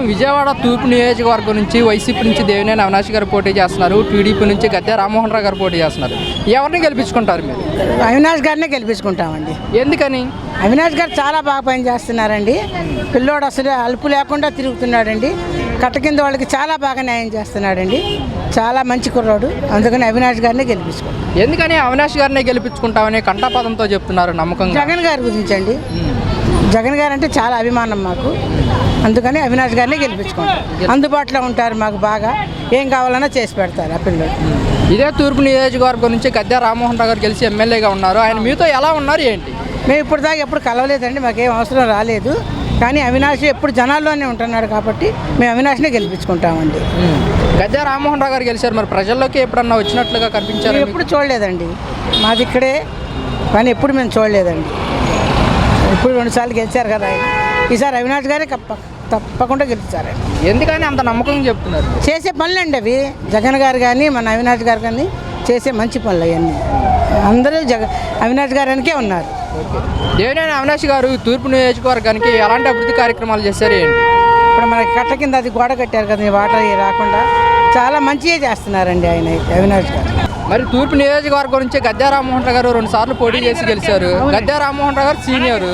విజయవాడ తూర్పు నియోజకవర్గం నుంచి వైసీపీ నుంచి దేవినేని అవినాష్ గారు పోటీ చేస్తున్నారు, టీడీపీ నుంచి గద్దె రామ్మోహన్ రావు గారు పోటీ చేస్తున్నారు. ఎవరిని గెలిపించుకుంటారు మీరు? అవినాష్ గారినే గెలిపించుకుంటామండి. ఎందుకని? అవినాష్ గారు చాలా బాగా పని చేస్తున్నారండి. పిల్లోడు అసలు అలుపు లేకుండా తిరుగుతున్నాడండి. కట్ట కింద వాళ్ళకి చాలా బాగా న్యాయం చేస్తున్నాడండి. చాలా మంచి కుర్రాడు. అందుకని అవినాష్ గారినే గెలిపించుకుంటాం. ఎందుకని అవినాష్ గారినే గెలిపించుకుంటామని కంఠపదంతో చెప్తున్నారు? నమ్మకం జగన్ గారి గురించి అండి. జగన్ గారు అంటే చాలా అభిమానం మాకు. అందుకని అవినాష్ గారిని గెలిపించుకుంటాం. అందుబాటులో ఉంటారు, మాకు బాగా ఏం కావాలన్నా చేసి పెడతారు ఆ పిల్లలు. ఇదే తూర్పు నియోజకవర్గం నుంచి గద్దె రామ్మోహన్ రావు గారు గెలిచి ఎమ్మెల్యేగా ఉన్నారు. ఆయన మీతో ఎలా ఉన్నారు ఏంటి? మేము ఇప్పుడు దాకా ఎప్పుడు కలవలేదండి, మాకేం అవసరం రాలేదు. కానీ అవినాష్ ఎప్పుడు జనాల్లోనే ఉంటున్నాడు కాబట్టి మేము అవినాష్నే గెలిపించుకుంటామండి. గద్దె రామ్మోహన్ రావు గారు గెలిచారు, మరి ప్రజల్లోకి ఎప్పుడన్నా వచ్చినట్లుగా కనిపించారు? ఎప్పుడు చూడలేదండి, మాది ఇక్కడే, కానీ ఎప్పుడు మేము చూడలేదండి. ఇప్పుడు 2 సార్లు గెలిచారు కదా ఆయన. ఈసారి అవినాష్ గారే తప్పకుండా గెలుస్తారండి. ఎందుకని అంత నమ్మకం చెప్తున్నారు? చేసే పనులండి అవి. జగన్ గారు కానీ మన అవినాష్ గారు కానీ చేసే మంచి పనులు అవన్నీ. అందరూ అవినాష్ గారికే ఉన్నారు. దేవినేని అవినాష్ గారు తూర్పు నియోజకవర్గానికి ఎలాంటి అభివృద్ధి కార్యక్రమాలు చేశారు ఏంటి? ఇప్పుడు మనకి కట్ట కింద అది గోడ కట్టారు కదా, వాటర్ రాకుండా చాలా మంచిగా చేస్తున్నారండి ఆయన అవినాష్ గారు. మరి తూర్పు నియోజకవర్గం నుంచి గద్దె రామ్మోహన్ రావు గారు 2 సార్లు పోటీ చేసి గెలిచారు. గద్దె రామ్మోహన్ రావు గారు సీనియర్,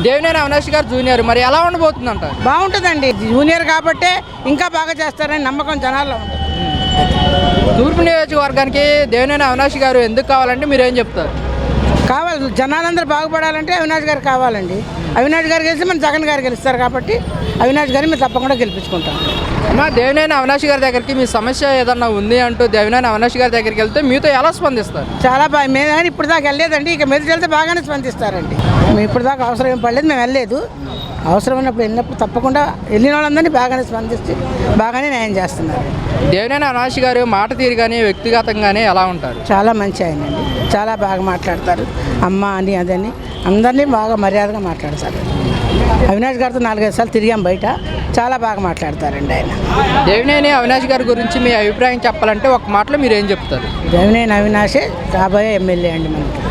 దేవినేని అవినాష్ గారు జూనియర్. మరి ఎలా ఉండబోతుందంట? బాగుంటుందండి, జూనియర్ కాబట్టే ఇంకా బాగా చేస్తారని నమ్మకం జనాల్లో ఉంటుంది. తూర్పు నియోజకవర్గానికి దేవినేని అవినాష్ గారు ఎందుకు కావాలంటే మీరేం చెప్తారు? కావాలి, జనాలందరూ బాగుపడాలంటే అవినాష్ గారు కావాలండి. అవినాష్ గారు గెలిచి మన జగన్ గారు గెలుస్తారు కాబట్టి అవినాష్ గారిని మేము తప్పకుండా గెలిపించుకుంటాం. అమ్మా, దేవినేని అవినాష్ గారి దగ్గరికి మీ సమస్య ఏదన్నా ఉంది అంటూ దేవినేని అవినాష్ గారి దగ్గరికి వెళ్తే మీతో ఎలా స్పందిస్తారు? చాలా బాగా, మేము కానీ ఇప్పుడు దాకా వెళ్ళలేదండి. ఇక మీద వెళ్తే బాగానే స్పందిస్తారండి. మేము ఇప్పుడు దాకా అవసరం ఏం పడలేదు, మేము వెళ్ళలేదు. అవసరం ఉన్నప్పుడు వెళ్ళినప్పుడు తప్పకుండా వెళ్ళిన వాళ్ళందరినీ బాగానే స్పందిస్తే బాగానే న్యాయం చేస్తున్నారు. దేవినేని అవినాష్ గారు మాట తీరు కానీ వ్యక్తిగతంగానే ఎలా ఉంటారు? చాలా మంచి ఆయన అండి, చాలా బాగా మాట్లాడతారు. అమ్మ అని అదని అందరినీ బాగా మర్యాదగా మాట్లాడతారు. అవినాష్ గారితో 4-5 సార్లు తిరిగాం బయట, చాలా బాగా మాట్లాడతారండి ఆయన. దేవినేని అవినాష్ గారి గురించి మీ అభిప్రాయం చెప్పాలంటే ఒక మాటలో మీరు ఏం చెప్తారు? దేవినేని అవినాషే కాబోయే ఎమ్మెల్యే అండి మనకి.